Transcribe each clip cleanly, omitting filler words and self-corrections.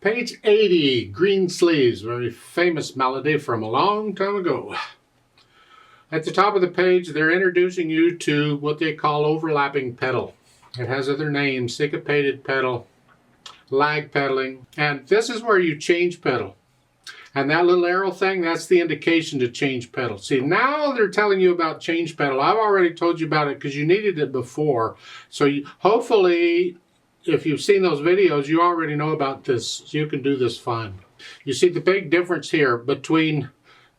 Page 80, Greensleeves, very famous melody from a long time ago. At the top of the page, they're introducing you to what they call overlapping pedal. It has other names: syncopated pedal, lag pedaling, and this is where you change pedal. And that little arrow thing, that's the indication to change pedal. See, now they're telling you about change pedal. I've already told you about it because you needed it before. So hopefully, if you've seen those videos, you already know about this. So you can do this fine. You see the big difference here between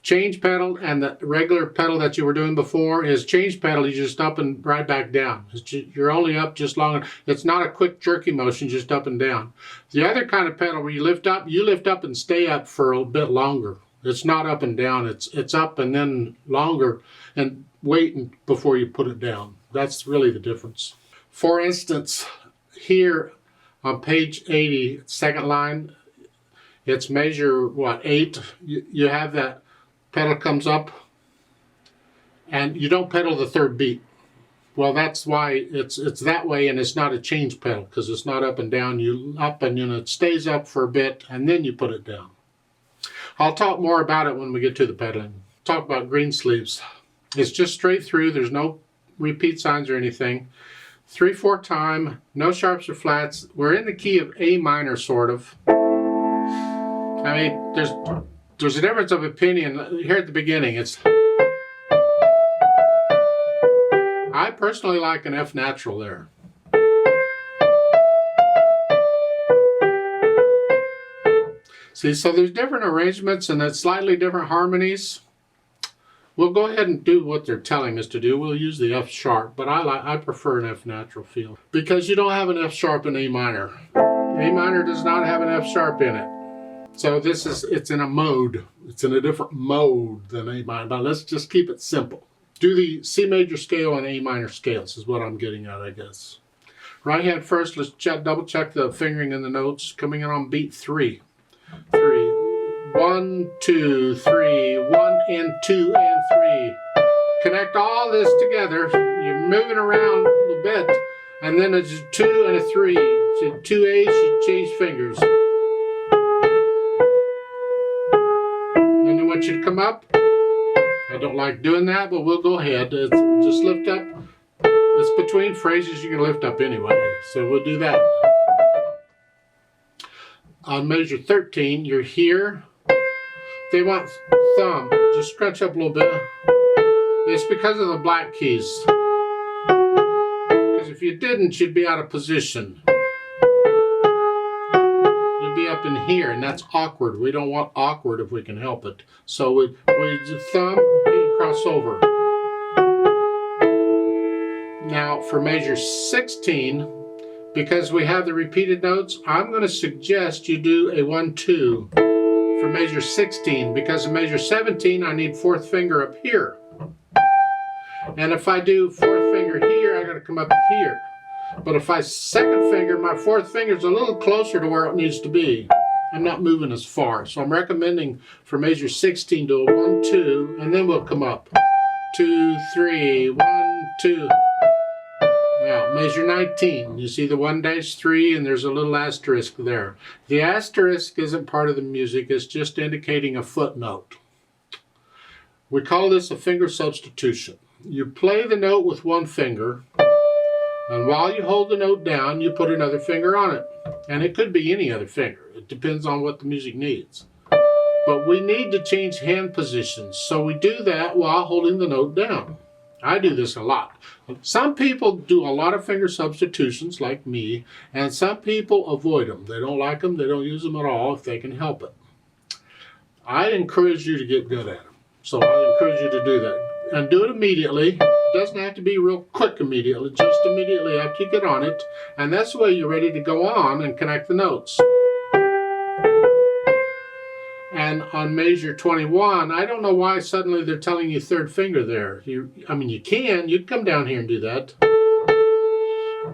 change pedal and the regular pedal that you were doing before is change pedal, you just up and right back down. You're only up just long enough. It's not a quick jerky motion, just up and down. The other kind of pedal where you lift up and stay up for a bit longer. It's not up and down, it's up and then longer and waiting before you put it down. That's really the difference. For instance, here on page 80, second line, it's measure, what, 8? You have that pedal comes up and you don't pedal the third beat. Well, that's why it's that way, and it's not a change pedal because it's not up and down. You up and it stays up for a bit and then you put it down. I'll talk more about it when we get to the pedaling. Talk about Greensleeves. It's just straight through. There's no repeat signs or anything. 3/4 time, no sharps or flats. We're in the key of A minor, sort of. I mean, there's a difference of opinion here at the beginning. I personally like an F natural there. See, so there's different arrangements and it's slightly different harmonies. We'll go ahead and do what they're telling us to do. We'll use the F sharp, but I prefer an F natural feel because you don't have an F sharp in A minor. A minor does not have an F sharp in it. So it's in a mode. It's in a different mode than A minor, but let's just keep it simple. Do the C major scale and A minor scales is what I'm getting at, I guess. Right hand first, let's double check the fingering in the notes. Coming in on beat 3. 3. 1, 2, 3, 1 and 2 and 3. Connect all this together. You're moving around a little bit, and then it's a 2 and a 3. So 2 A's, you change fingers. And then want you to come up. I don't like doing that, but we'll go ahead. Just lift up. It's between phrases you can lift up anyway, so we'll do that. On measure 13, you're here. They want thumb. Just scrunch up a little bit. It's because of the black keys. Because if you didn't, you'd be out of position. You'd be up in here, and that's awkward. We don't want awkward if we can help it. So we thumb and cross over. Now for measure 16, because we have the repeated notes, I'm going to suggest you do a 1-2 for measure 16, because in measure 17 I need 4th finger up here. And if I do 4th finger here, I got to come up here. But if I 2nd finger, my 4th finger is a little closer to where it needs to be. I'm not moving as far. So I'm recommending for measure 16 do a 1-2, and then we'll come up. 2, 3, 1, 2. Now, measure 19, you see the 1-3 and there's a little asterisk there. The asterisk isn't part of the music, it's just indicating a footnote. We call this a finger substitution. You play the note with one finger, and while you hold the note down, you put another finger on it. And it could be any other finger, it depends on what the music needs. But we need to change hand positions, so we do that while holding the note down. I do this a lot. Some people do a lot of finger substitutions like me, and some people avoid them. They don't like them, they don't use them at all if they can help it. I encourage you to get good at them. So I encourage you to do that. And do it immediately. It doesn't have to be real quick immediately, just immediately after you get on it. And that's the way you're ready to go on and connect the notes. And on measure 21, I don't know why suddenly they're telling you 3rd finger there. I mean, you can come down here and do that.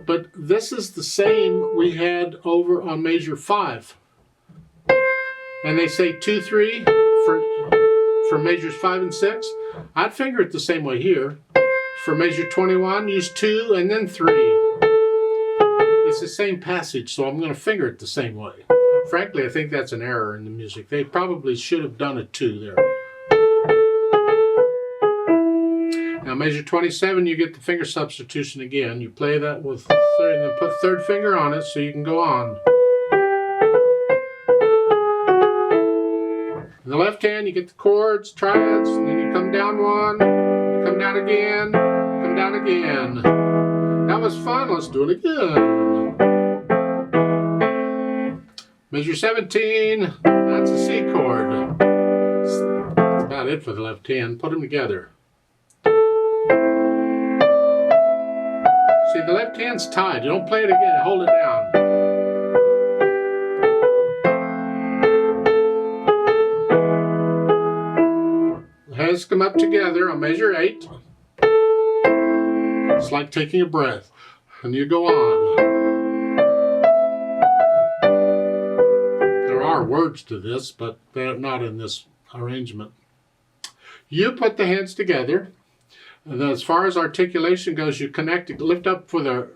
But this is the same we had over on measure 5. And they say 2, 3 for measures 5 and 6. I'd finger it the same way here. For measure 21, use 2 and then 3. It's the same passage, so I'm going to finger it the same way. Frankly, I think that's an error in the music. They probably should have done a 2 there. Now measure 27, you get the finger substitution again. You play that with third, and then put third finger on it so you can go on. In the left hand, you get the chords, triads, and then you come down one, you come down again, come down again. That was fun. Let's do it again. Measure 17, that's a C chord. That's about it for the left hand. Put them together. See, the left hand's tied. You don't play it again. Hold it down. The hands come up together on measure 8. It's like taking a breath. And you go on. There are words to this, but they're not in this arrangement. You put the hands together. And as far as articulation goes, you connect it, lift up for the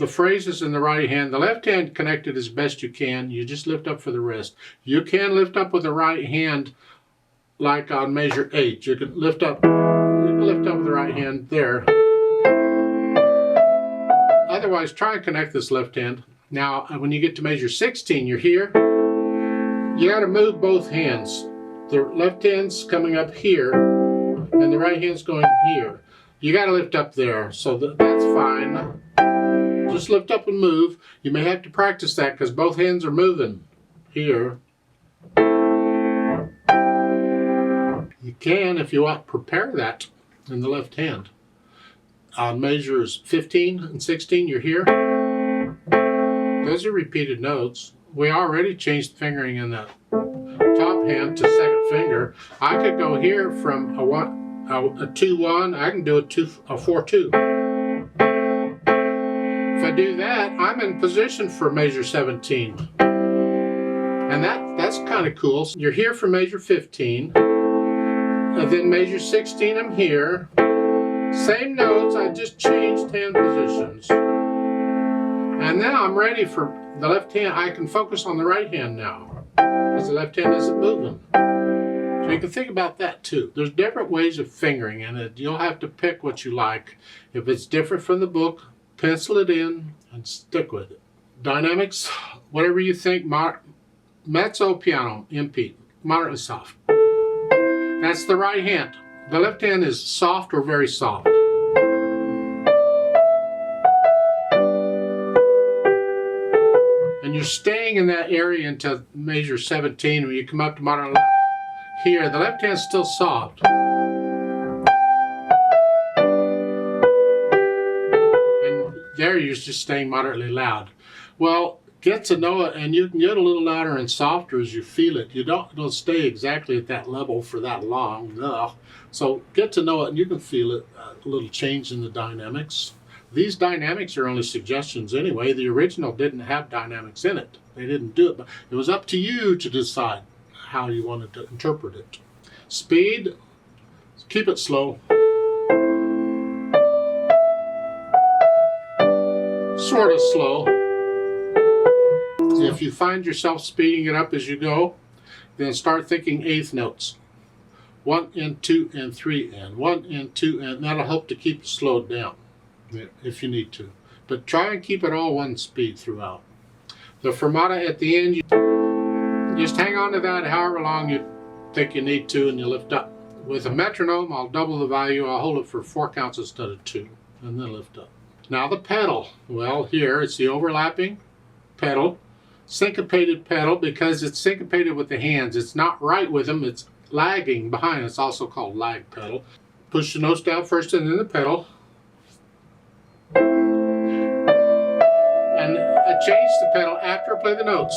phrases in the right hand. The left hand connected as best you can. You just lift up for the rest. You can lift up with the right hand like on measure 8. You can lift up with the right hand there. Otherwise, try and connect this left hand. Now, when you get to measure 16, you're here. You got to move both hands. The left hand's coming up here, and the right hand's going here. You got to lift up there, so that's fine. Just lift up and move. You may have to practice that because both hands are moving here. You can, if you want, prepare that in the left hand. On measures 15 and 16, you're here. Those are repeated notes. We already changed the fingering in the top hand to second finger. I could go here from a 2-1. I can do a 4-2. If I do that, I'm in position for measure 17. And that's kind of cool. You're here for measure 15. And then measure 16, I'm here. Same notes, I just changed hand positions. And now I'm ready for the left hand. I can focus on the right hand now because the left hand isn't moving. So you can think about that too. There's different ways of fingering, and you'll have to pick what you like. If it's different from the book, pencil it in and stick with it. Dynamics, whatever you think, mezzo piano, MP, moderately soft. That's the right hand. The left hand is soft or very soft. And you're staying in that area until measure 17. When you come up to moderate here, the left hand's still soft. And there you're just staying moderately loud. Well, get to know it, and you can get a little louder and softer as you feel it. You don't stay exactly at that level for that long. Ugh. So get to know it, and you can feel it, a little change in the dynamics. These dynamics are only suggestions anyway. The original didn't have dynamics in it. They didn't do it, but it was up to you to decide how you wanted to interpret it. Speed, keep it slow. Sort of slow. If you find yourself speeding it up as you go, then start thinking eighth notes. 1 and 2 and 3 and 1 and 2 and that'll help to keep it slowed down if you need to. But try and keep it all one speed throughout. The fermata at the end, you just hang on to that however long you think you need to, and you lift up. With a metronome, I'll double the value. I'll hold it for 4 counts instead of 2, and then lift up. Now the pedal. Well, here it's the overlapping pedal, syncopated pedal, because it's syncopated with the hands. It's not right with them. It's lagging behind. It's also called lag pedal. Push the notes down first and then the pedal. And I change the pedal after I play the notes.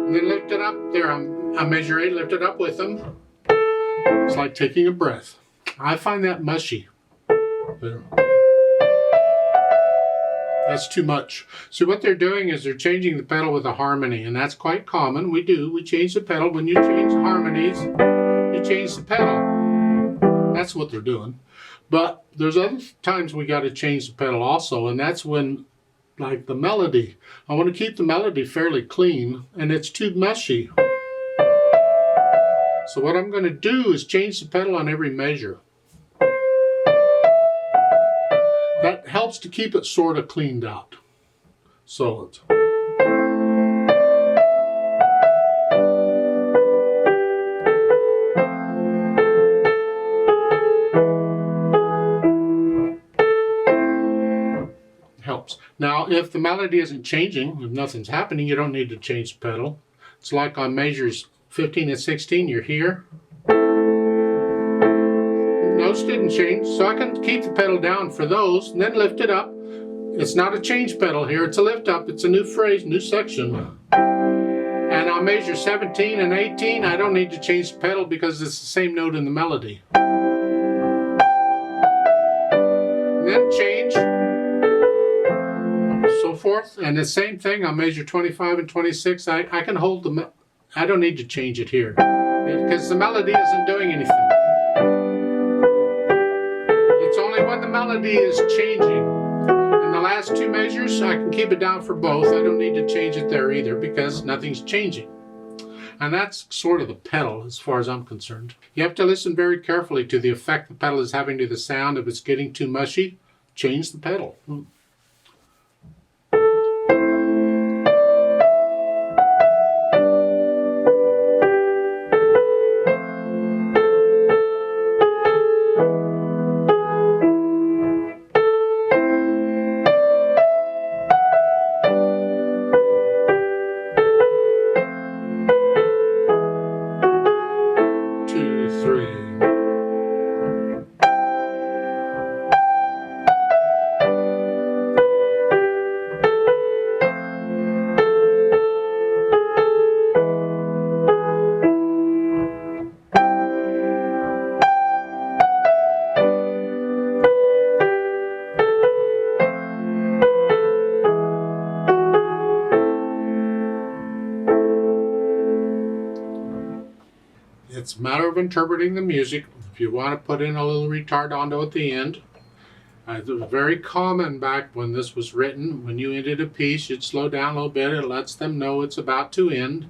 And then lift it up. There, I measure 8, lift it up with them. It's like taking a breath. I find that mushy. There. That's too much. So what they're doing is they're changing the pedal with a harmony, and that's quite common. We change the pedal. When you change the harmonies, you change the pedal. That's what they're doing. But there's other times we got to change the pedal also, and that's when, like the melody, I want to keep the melody fairly clean, and it's too mushy. So what I'm going to do is change the pedal on every measure. That helps to keep it sort of cleaned out. So it's... helps. Now, if the melody isn't changing, if nothing's happening, you don't need to change the pedal. It's like on measures 15 and 16, you're here. Notes didn't change, so I can keep the pedal down for those and then lift it up. It's not a change pedal here, it's a lift up. It's a new phrase, new section. And on measure 17 and 18, I don't need to change the pedal because it's the same note in the melody. And then change. So forth, and the same thing on measure 25 and 26. I can hold the, I don't need to change it here because the melody isn't doing anything. It's only when the melody is changing. In the last two measures, I can keep it down for both. I don't need to change it there either because nothing's changing. And that's sort of the pedal as far as I'm concerned. You have to listen very carefully to the effect the pedal is having to the sound. If it's getting too mushy, change the pedal. It's a matter of interpreting the music. If you want to put in a little retardando at the end, it was very common back when this was written. When you ended a piece, you'd slow down a little bit. It lets them know it's about to end.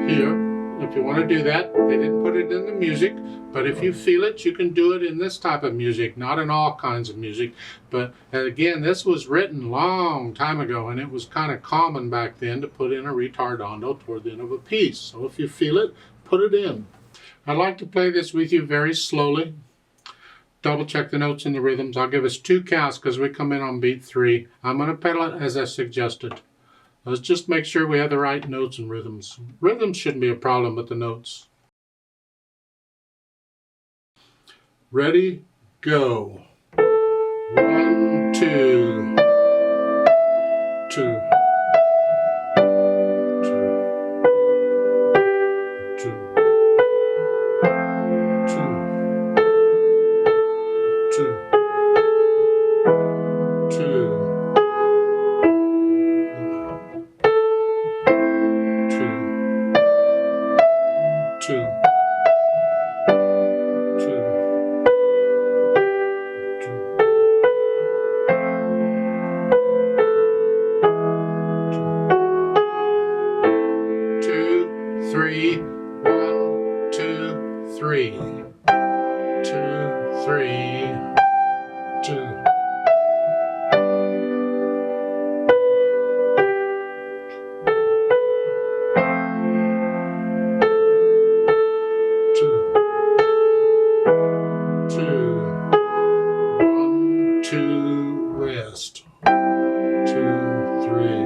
Here, if you want to do that, they didn't put it in the music, but if you feel it, you can do it in this type of music, not in all kinds of music. But again, this was written a long time ago, and it was kind of common back then to put in a retardando toward the end of a piece. So if you feel it, put it in. I'd like to play this with you very slowly. Double check the notes and the rhythms. I'll give us 2 counts because we come in on beat 3. I'm going to pedal it as I suggested. Let's just make sure we have the right notes and rhythms. Rhythms shouldn't be a problem, but the notes. Ready, go. 1, 2, 2. Rest. 2, 3.